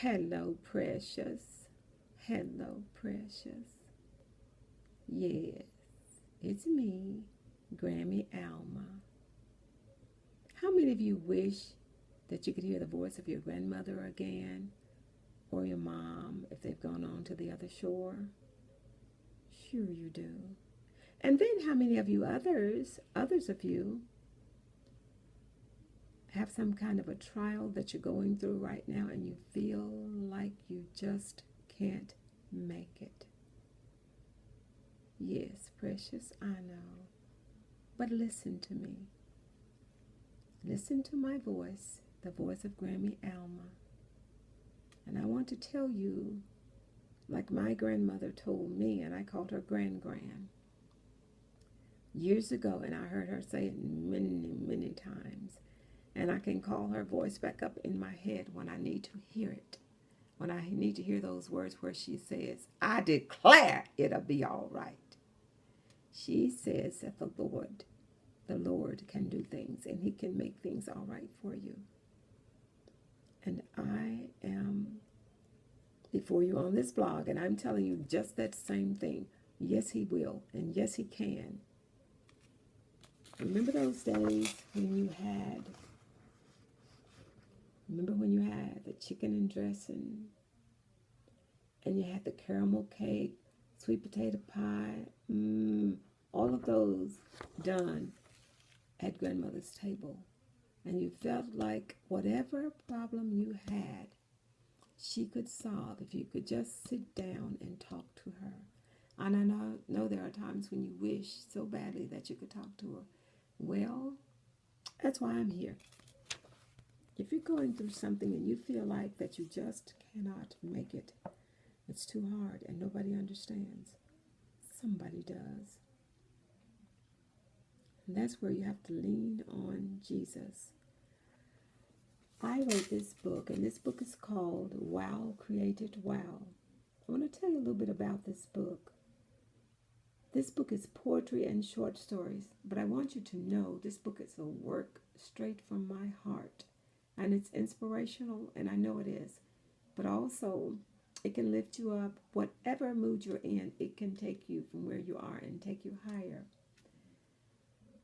Hello, precious. Hello, precious. Yes, it's me, Grammy Alma. How many of you wish that you could hear the voice of your grandmother again or your mom if they've gone on to the other shore? Sure, you do. And then how many of you others of you, have some kind of a trial that you're going through right now and you feel like you just can't make it? Yes, precious, I know. But listen to me. Listen to my voice, the voice of Grammy Alma. And I want to tell you, like my grandmother told me, and I called her Gran, years ago, and I heard her say it many times. And I can call her voice back up in my head when I need to hear it. When I need to hear those words where she says, I declare it'll be all right. She says that the Lord can do things and he can make things all right for you. And I am before you on this blog and I'm telling you just that same thing. Yes, he will. And yes, he can. Remember those days when you had the chicken and dressing and you had the caramel cake, sweet potato pie, all of those done at grandmother's table. And you felt like whatever problem you had, she could solve if you could just sit down and talk to her. And I know there are times when you wish so badly that you could talk to her. Well, that's why I'm here. If you're going through something and you feel like that you just cannot make it, it's too hard and nobody understands, somebody does. And that's where you have to lean on Jesus. I wrote this book, and this book is called Wow Created Wow. I want to tell you a little bit about this book. This book is poetry and short stories, but I want you to know this book is a work straight from my heart. And it's inspirational, and I know it is. But also, it can lift you up. Whatever mood you're in, it can take you from where you are and take you higher.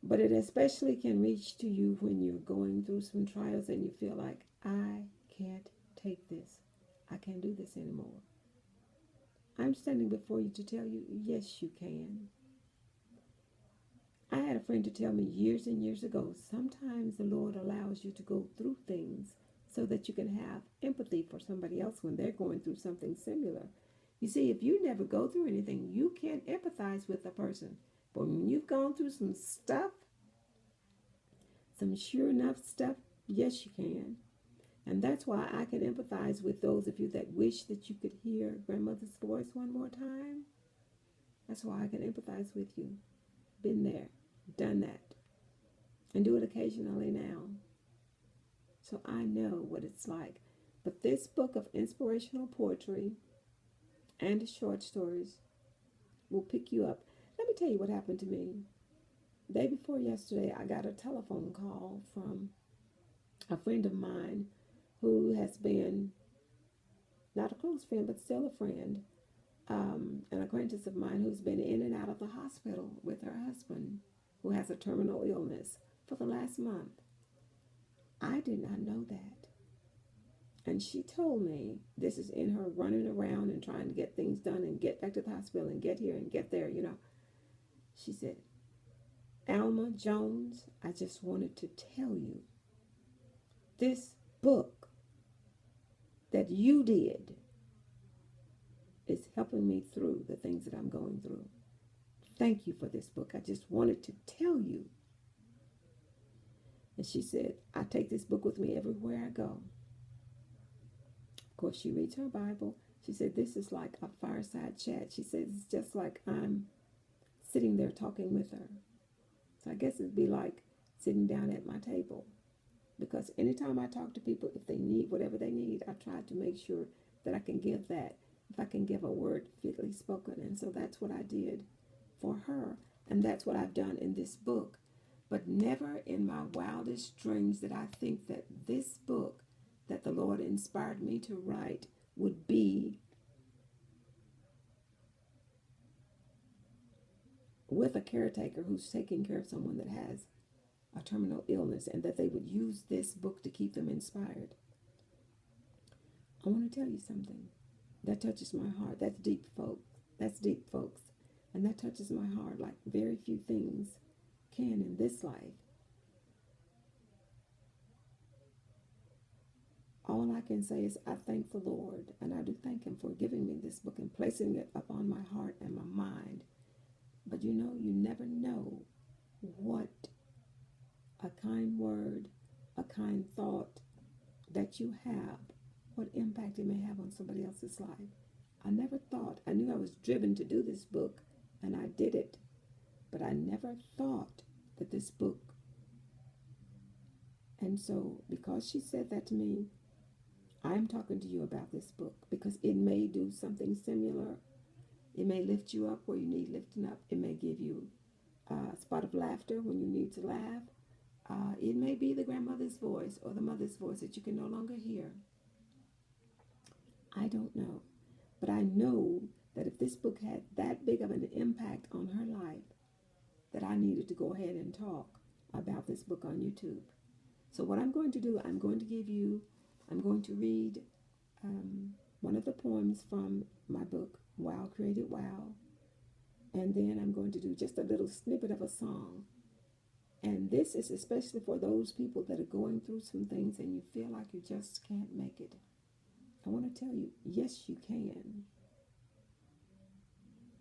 But it especially can reach to you when you're going through some trials and you feel like, I can't take this. I can't do this anymore. I'm standing before you to tell you, yes, you can. I had a friend to tell me years and years ago, sometimes the Lord allows you to go through things so that you can have empathy for somebody else when they're going through something similar. You see, if you never go through anything, you can't empathize with a person. But when you've gone through some stuff, some sure enough stuff, yes, you can. And that's why I can empathize with those of you that wish that you could hear grandmother's voice one more time. That's why I can empathize with you. Been there, done that, and do it occasionally now. So I know what it's like. But this book of inspirational poetry and short stories will pick you up. Let me tell you what happened to me. The day before yesterday, I got a telephone call from a friend of mine who has been not a close friend, but still a friend, an acquaintance of mine who's been in and out of the hospital with her husband who has a terminal illness for the last month. I did not know that. And she told me, this is in her running around and trying to get things done and get back to the hospital and get here and get there, She said, Alma Jones, I just wanted to tell you, this book that you did is helping me through the things that I'm going through. Thank you for this book. I just wanted to tell you. And she said, I take this book with me everywhere I go. Of course, she reads her Bible. She said, this is like a fireside chat. She said, it's just like I'm sitting there talking with her. So I guess it'd be like sitting down at my table. Because anytime I talk to people, if they need whatever they need, I try to make sure that I can give that. If I can give a word fitly spoken. And so that's what I did for her. And that's what I've done in this book. But never in my wildest dreams did I think that this book that the Lord inspired me to write would be with a caretaker who's taking care of someone that has a terminal illness, and that they would use this book to keep them inspired. I want to tell you something that touches my heart. That's deep, folks. That's deep, folks. And that touches my heart like very few things can in this life. All I can say is I thank the Lord, and I do thank him for giving me this book and placing it upon my heart and my mind. But you know, you never know what a kind word, a kind thought that you have, what impact it may have on somebody else's life. I never thought, I knew I was driven to do this book, and I did it, but I never thought that this book, and so because she said that to me, I'm talking to you about this book, because it may do something similar. It may lift you up where you need lifting up. It may give you a spot of laughter when you need to laugh. It may be the grandmother's voice or the mother's voice that you can no longer hear. I don't know. But I know that if this book had that big of an impact on her life, that I needed to go ahead and talk about this book on YouTube. So what I'm going to do, I'm going to read one of the poems from my book, Wow Created Wow. And then I'm going to do just a little snippet of a song. And this is especially for those people that are going through some things and you feel like you just can't make it. I want to tell you, yes, you can.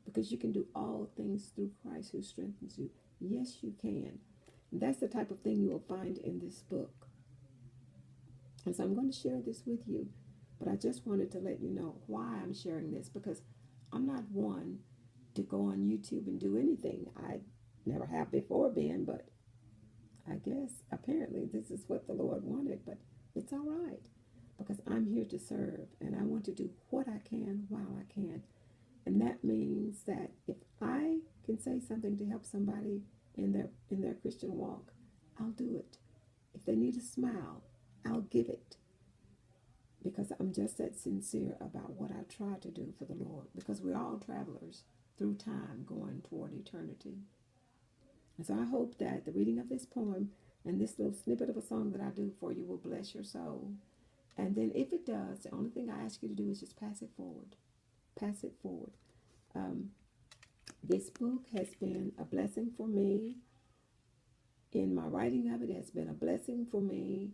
Because you can do all things through Christ who strengthens you. Yes, you can. And that's the type of thing you will find in this book. And so I'm going to share this with you. But I just wanted to let you know why I'm sharing this. Because I'm not one to go on YouTube and do anything. I never have before been, but I guess apparently this is what the Lord wanted. But it's all right. Because I'm here to serve. And I want to do what I can while I can. And that means that if I can say something to help somebody in their Christian walk, I'll do it. If they need a smile, I'll give it. Because I'm just that sincere about what I try to do for the Lord. Because we're all travelers through time going toward eternity. And so I hope that the reading of this poem and this little snippet of a song that I do for you will bless your soul. And then if it does, the only thing I ask you to do is just pass it forward. Pass it forward. This book has been a blessing for me. In my writing of it, it has been a blessing for me.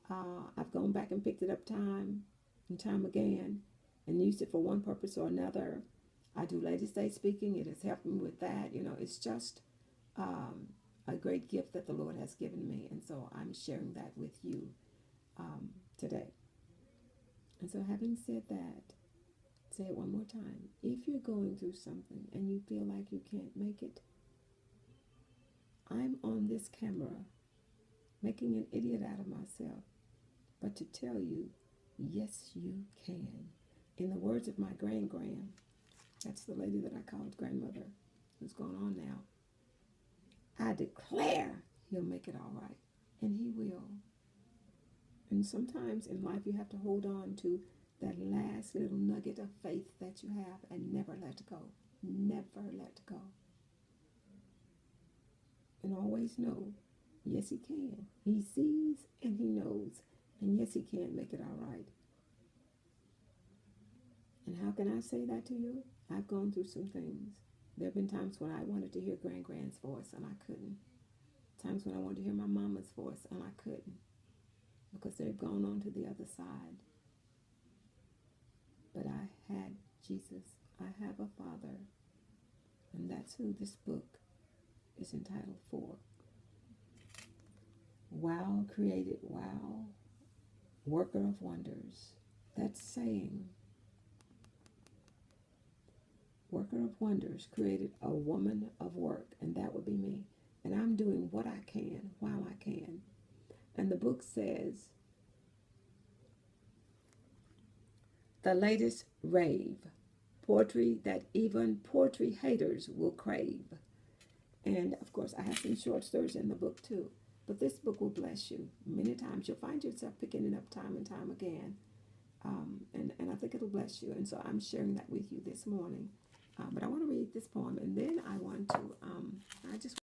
I've gone back and picked it up time and time again and used it for one purpose or another. I do Ladies' Day speaking. It has helped me with that. You know, it's just a great gift that the Lord has given me. And so I'm sharing that with you today. And so having said that, say it one more time. If you're going through something and you feel like you can't make it, I'm on this camera making an idiot out of myself. But to tell you, yes, you can. In the words of my grand-grand, that's the lady that I called grandmother, who's gone on now, I declare he'll make it all right. And he will. And sometimes in life you have to hold on to that last little nugget of faith that you have and never let go. Never let go. And always know, yes, he can. He sees and he knows. And yes, he can make it all right. And how can I say that to you? I've gone through some things. There have been times when I wanted to hear Grand's voice and I couldn't. Times when I wanted to hear my mama's voice and I couldn't. Because they've gone on to the other side. But I had Jesus. I have a Father. And that's who this book is entitled for. Wow created wow, worker of wonders. That's saying, worker of wonders created a woman of work, and that would be me. And I'm doing what I can while I can. And the book says, the latest rave, poetry that even poetry haters will crave. And of course, I have some short stories in the book too. But this book will bless you. Many times you'll find yourself picking it up time and time again. And I think it'll bless you. And so I'm sharing that with you this morning. But I want to read this poem, and then I